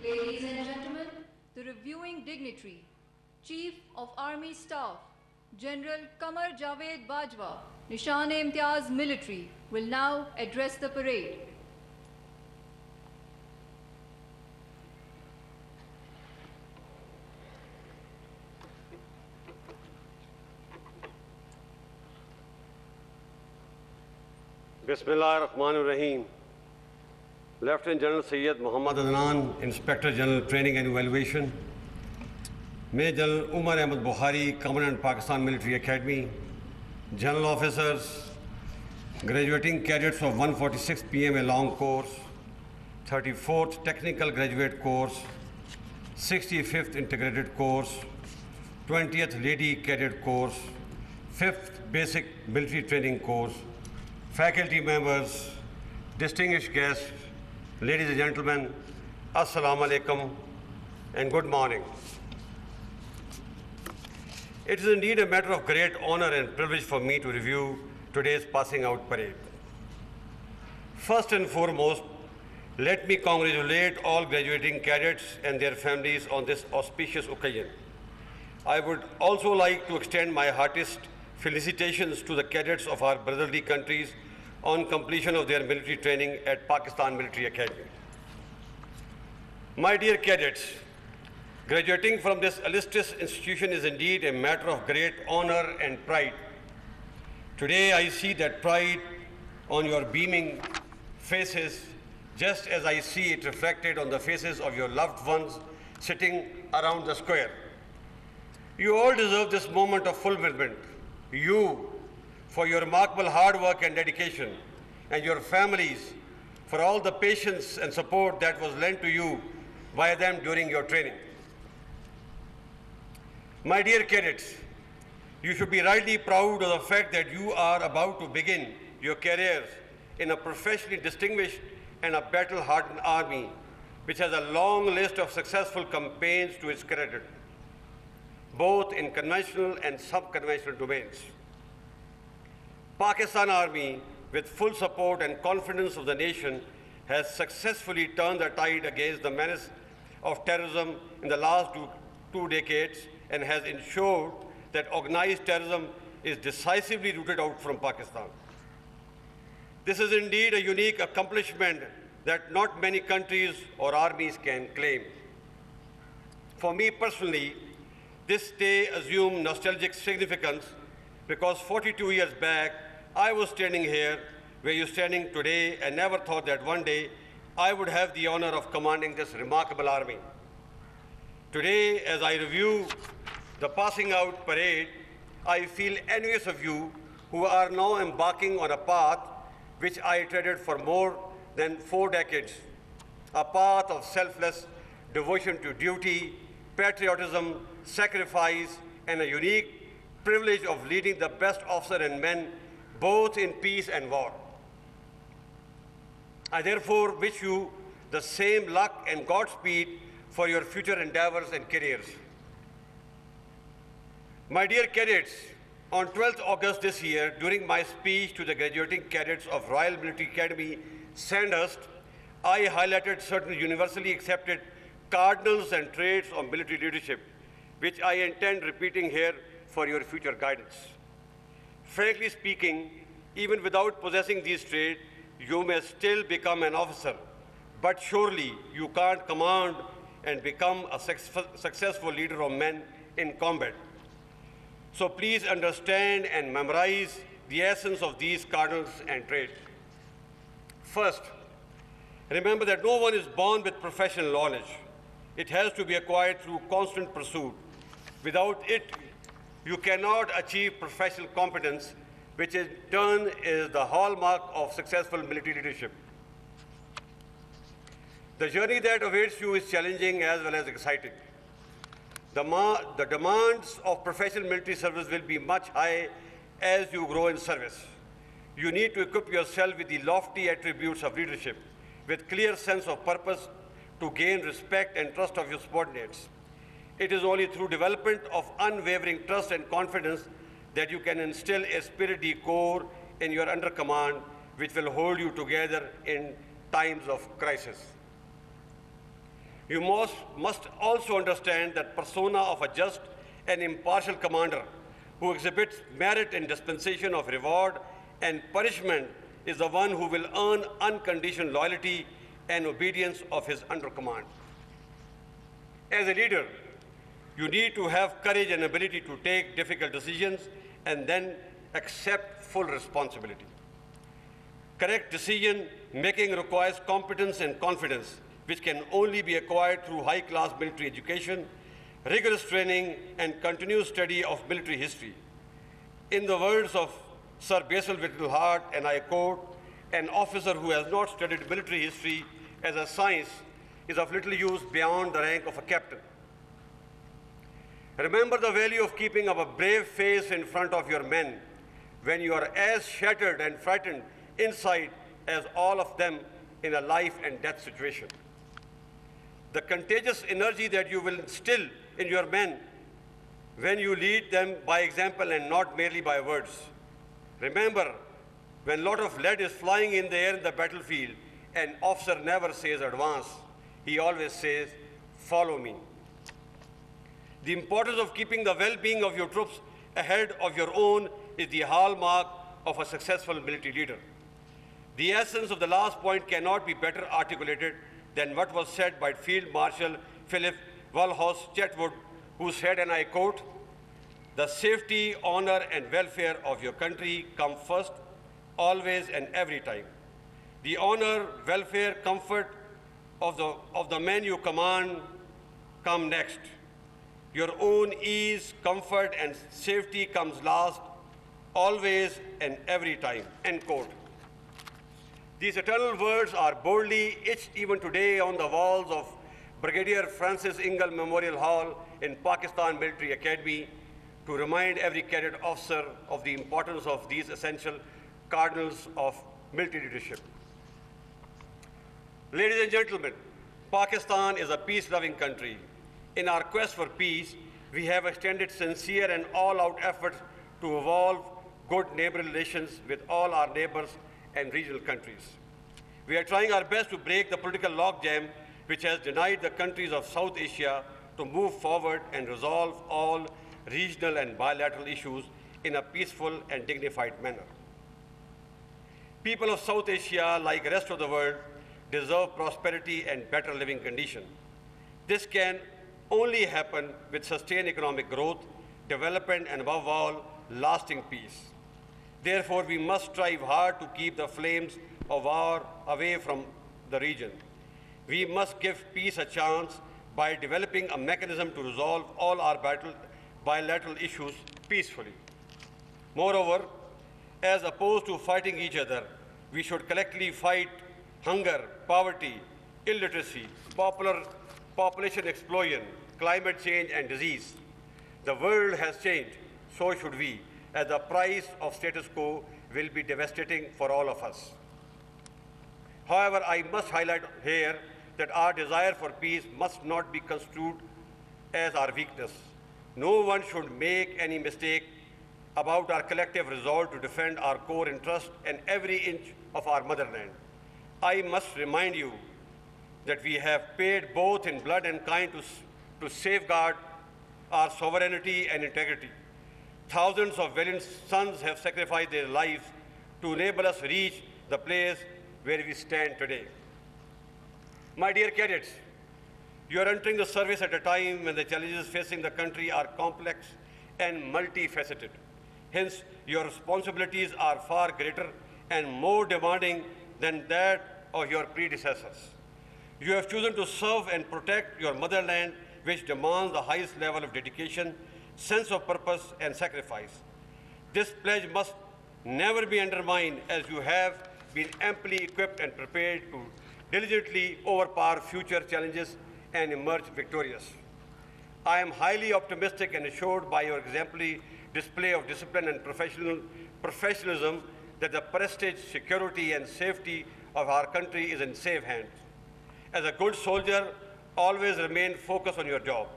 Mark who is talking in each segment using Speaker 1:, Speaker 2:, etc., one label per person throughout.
Speaker 1: Ladies and gentlemen, the reviewing dignitary, Chief of Army Staff, General Qamar Javed Bajwa, Nishan-e-Imtiaz Military, will now address the parade.
Speaker 2: Bismillah ar-Rahman ar-Rahim. Lieutenant General Syed Muhammad Adnan, Inspector General Training and Evaluation. Major General Umar Ahmed Bukhari, Commandant Pakistan Military Academy. General Officers, graduating cadets of 146th PMA Long Course, 34th Technical Graduate Course, 65th Integrated Course, 20th Lady Cadet Course, 5th Basic Military Training Course, faculty members, distinguished guests, ladies and gentlemen, Assalamu alaikum and good morning. It is indeed a matter of great honor and privilege for me to review today's passing out parade. First and foremost, let me congratulate all graduating cadets and their families on this auspicious occasion. I would also like to extend my heartiest felicitations to the cadets of our brotherly countries on completion of their military training at Pakistan Military Academy. My dear cadets, graduating from this illustrious institution is indeed a matter of great honor and pride. Today I see that pride on your beaming faces, just as I see it reflected on the faces of your loved ones sitting around the square. You all deserve this moment of fulfillment. You, for your remarkable hard work and dedication, and your families for all the patience and support that was lent to you by them during your training. My dear cadets, you should be rightly proud of the fact that you are about to begin your careers in a professionally distinguished and a battle-hardened army, which has a long list of successful campaigns to its credit, both in conventional and sub-conventional domains. Pakistan Army, with full support and confidence of the nation, has successfully turned the tide against the menace of terrorism in the last two decades and has ensured that organized terrorism is decisively rooted out from Pakistan. This is indeed a unique accomplishment that not many countries or armies can claim. For me personally, this day assumed nostalgic significance because 42 years back, I was standing here where you're standing today and never thought that one day I would have the honor of commanding this remarkable army. Today, as I review the passing out parade, I feel envious of you who are now embarking on a path which I treaded for more than 4 decades, a path of selfless devotion to duty, patriotism, sacrifice, and a unique privilege of leading the best officer and men both in peace and war. I therefore wish you the same luck and Godspeed for your future endeavors and careers. My dear cadets, on 12th August this year, during my speech to the graduating cadets of Royal Military Academy, Sandhurst, I highlighted certain universally accepted cardinals and traits of military leadership, which I intend repeating here for your future guidance. Frankly speaking, even without possessing these traits, you may still become an officer, but surely you can't command and become a successful leader of men in combat. So please understand and memorize the essence of these cardinals and traits. First, remember that no one is born with professional knowledge. It has to be acquired through constant pursuit. Without it, you cannot achieve professional competence, which in turn is the hallmark of successful military leadership. The journey that awaits you is challenging as well as exciting. The demands of professional military service will be much high as you grow in service. You need to equip yourself with the lofty attributes of leadership, with clear sense of purpose to gain respect and trust of your subordinates. It is only through development of unwavering trust and confidence that you can instill a spirit de corps in your under command, which will hold you together in times of crisis. You must also understand that persona of a just and impartial commander who exhibits merit in dispensation of reward and punishment is the one who will earn unconditional loyalty and obedience of his under command. As a leader, you need to have courage and ability to take difficult decisions and then accept full responsibility. Correct decision-making requires competence and confidence, which can only be acquired through high-class military education, rigorous training, and continuous study of military history. In the words of Sir Basil Whittle Hart, and I quote, "An officer who has not studied military history as a science is of little use beyond the rank of a captain." Remember the value of keeping up a brave face in front of your men when you are as shattered and frightened inside as all of them in a life and death situation. The contagious energy that you will instill in your men when you lead them by example and not merely by words. Remember, when a lot of lead is flying in the air in the battlefield, an officer never says advance. He always says, follow me. The importance of keeping the well-being of your troops ahead of your own is the hallmark of a successful military leader. The essence of the last point cannot be better articulated than what was said by Field Marshal Philip Walhouse Chetwood, who said, and I quote, "The safety, honor, and welfare of your country come first, always and every time. The honor, welfare, comfort of the men you command come next. Your own ease, comfort, and safety comes last, always and every time," end quote. These eternal words are boldly etched even today on the walls of Brigadier Francis Ingle Memorial Hall in Pakistan Military Academy to remind every cadet officer of the importance of these essential cardinals of military leadership. Ladies and gentlemen, Pakistan is a peace-loving country. In our quest for peace, we have extended sincere and all-out efforts to evolve good neighborly relations with all our neighbors and regional countries. We are trying our best to break the political logjam which has denied the countries of South Asia to move forward and resolve all regional and bilateral issues in a peaceful and dignified manner. People of South Asia, like the rest of the world, deserve prosperity and better living conditions. This can only happen with sustained economic growth, development, and above all, lasting peace. Therefore, we must strive hard to keep the flames of war away from the region. We must give peace a chance by developing a mechanism to resolve all our bilateral issues peacefully. Moreover, as opposed to fighting each other, we should collectively fight hunger, poverty, illiteracy, population explosion, climate change, and disease. The world has changed, so should we, as the price of status quo will be devastating for all of us. However, I must highlight here that our desire for peace must not be construed as our weakness. No one should make any mistake about our collective resolve to defend our core interest and every inch of our motherland. I must remind you that we have paid both in blood and kind to safeguard our sovereignty and integrity. Thousands of valiant sons have sacrificed their lives to enable us reach the place where we stand today. My dear cadets, you are entering the service at a time when the challenges facing the country are complex and multifaceted. Hence, your responsibilities are far greater and more demanding than that of your predecessors. You have chosen to serve and protect your motherland, which demands the highest level of dedication, sense of purpose, and sacrifice. This pledge must never be undermined, as you have been amply equipped and prepared to diligently overpower future challenges and emerge victorious. I am highly optimistic and assured by your exemplary display of discipline and professionalism that the prestige, security, and safety of our country is in safe hands. As a good soldier, always remain focused on your job.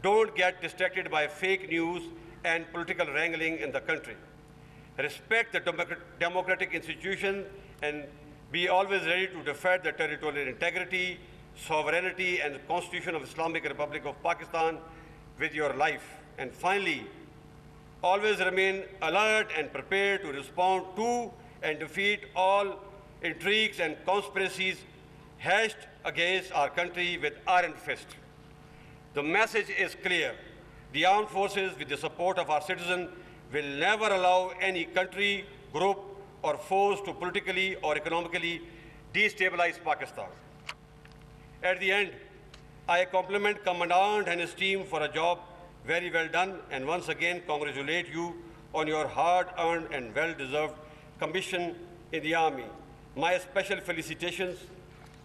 Speaker 2: Don't get distracted by fake news and political wrangling in the country. Respect the democratic institutions and be always ready to defend the territorial integrity, sovereignty and Constitution of Islamic Republic of Pakistan with your life. And finally, always remain alert and prepared to respond to and defeat all intrigues and conspiracies hatched against our country with iron fist. The message is clear. The armed forces, with the support of our citizens, will never allow any country, group, or force to politically or economically destabilize Pakistan. At the end, I compliment Commandant and his team for a job very well done, and once again congratulate you on your hard-earned and well-deserved commission in the Army. My special felicitations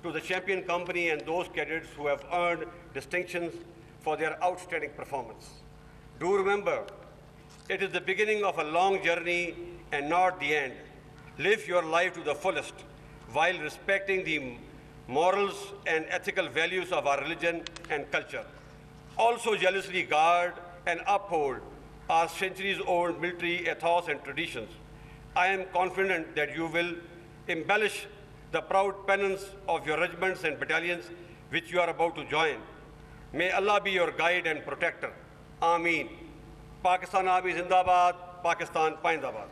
Speaker 2: to the champion company and those cadets who have earned distinctions for their outstanding performance. Do remember, it is the beginning of a long journey and not the end. Live your life to the fullest while respecting the morals and ethical values of our religion and culture. Also jealously guard and uphold our centuries-old military ethos and traditions. I am confident that you will embellish the proud pennants of your regiments and battalions which you are about to join. May Allah be your guide and protector. Ameen. Pakistan Army Zindabad, Pakistan Paindabad.